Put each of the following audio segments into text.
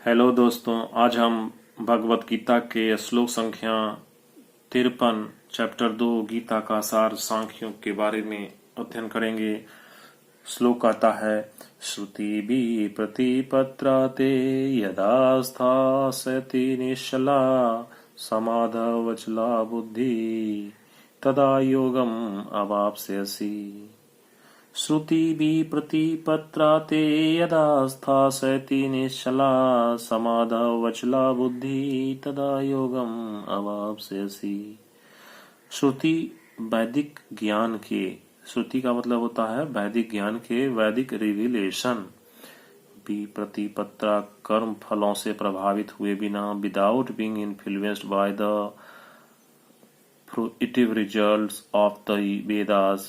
Hello दोस्तों, आज हम भगवत गीता के श्लोक संख्या 53 चैप्टर 2 गीता का सार सांख्यों के बारे में अध्ययन करेंगे। श्लोक आता है, श्रुति भी प्रतिपत्राते यदा स्थास्यति निश्चला समाधवचला बुद्धि तदा योगम अवाप्स्यसि। श्रुतिभिः प्रतिपत्राते यदा स्थास्यति निश्चला समाधवचला बुद्धि तदा योगम अवाप्स्यसि। श्रुति वैदिक ज्ञान के, श्रुति का मतलब होता है वैदिक ज्ञान के, वैदिक रिविलेशन भी प्रतिपत्रा कर्म फलों से प्रभावित हुए बिना, without being influenced by the fruitive results of the Vedas,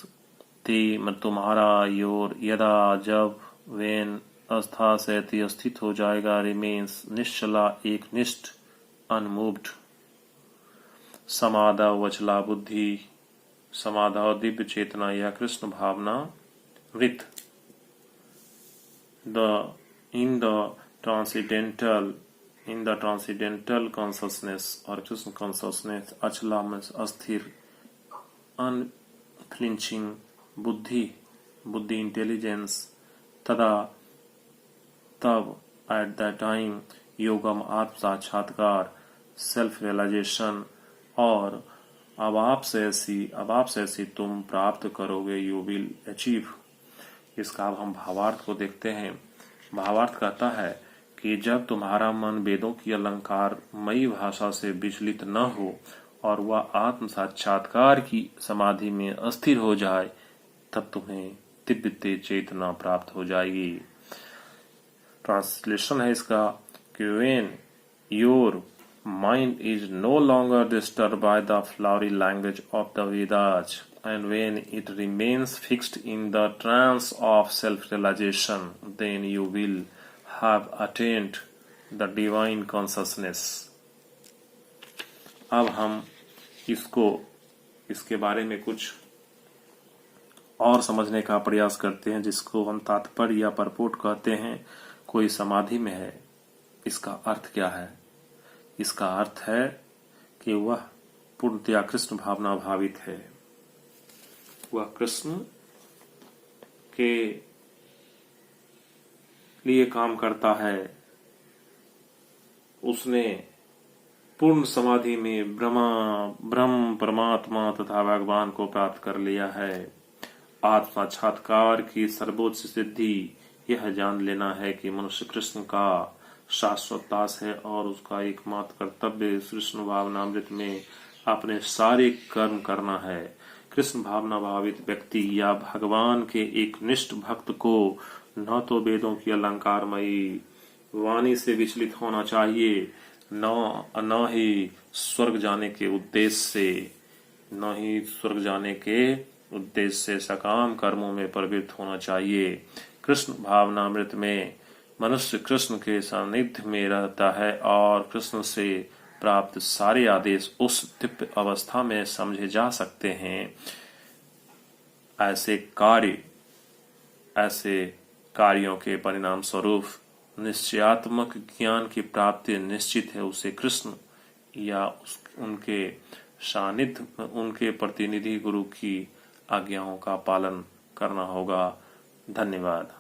तुम्हारा योर यदा जब वेन अस्थास्यति स्थित हो जाएगा, रिमेन्स निश्चला एक निष्ठ अनमूव्ड, समाधव वचला बुद्धि, समाधव दिव्य चेतना या कृष्ण भावना, within the transcendental consciousness और कृष्ण कॉन्शसनेस, अचला में अस्थिर, अनफ्लिंचिंग बुद्धि इंटेलिजेंस, तदा तब एट द टाइम योगम आत्म साक्षात्कार सेल्फ रियलाइजेशन और अवाप्स्यसि तुम प्राप्त करोगे, यू विल अचीव। इसका अब हम भावार्थ को देखते हैं। भावार्थ कहता है कि जब तुम्हारा मन वेदों की अलंकारमयी भाषा से विचलित न हो और वह आत्म साक्षात्कार की समाधि में अस्थिर हो जाए, तब तुम्हें दिव्य चेतना प्राप्त हो जाएगी। ट्रांसलेशन है इसका कि when your mind is no longer disturbed by the flowery language of the Vedas and when it remains fixed in the trance of self-realization, then you will have attained the divine consciousness। अब हम इसके बारे में कुछ और समझने का प्रयास करते हैं, जिसको हम तात्पर्य या परपोट कहते हैं। कोई समाधि में है, इसका अर्थ क्या है? इसका अर्थ है कि वह पूर्णतया कृष्ण भावना भावित है, वह कृष्ण के लिए काम करता है। उसने पूर्ण समाधि में ब्रह्म परमात्मा तथा भगवान को प्राप्त कर लिया है। आत्म साक्षात्कार की सर्वोच्च सिद्धि यह जान लेना है कि मनुष्य कृष्ण का शाश्वत दास है और उसका एकमात्र कर्तव्य कृष्ण भावनामृत में अपने सारे कर्म करना है। कृष्ण भावना भावित व्यक्ति या भगवान के एक निष्ठ भक्त को न तो वेदों की अलंकारमयी वाणी से विचलित होना चाहिए, न ही स्वर्ग जाने के उद्देश्य से सकाम कर्मों में प्रवृत्त होना चाहिए। कृष्ण भावनामृत में मनुष्य कृष्ण के सानिध्य में रहता है और कृष्ण से प्राप्त सारे आदेश उस दिव्य अवस्था में समझे जा सकते हैं। ऐसे कार्यों के परिणाम स्वरूप निश्चयात्मक ज्ञान की प्राप्ति निश्चित है। उसे कृष्ण या उनके सानिध्य, उनके प्रतिनिधि गुरु की आज्ञाओं का पालन करना होगा। धन्यवाद।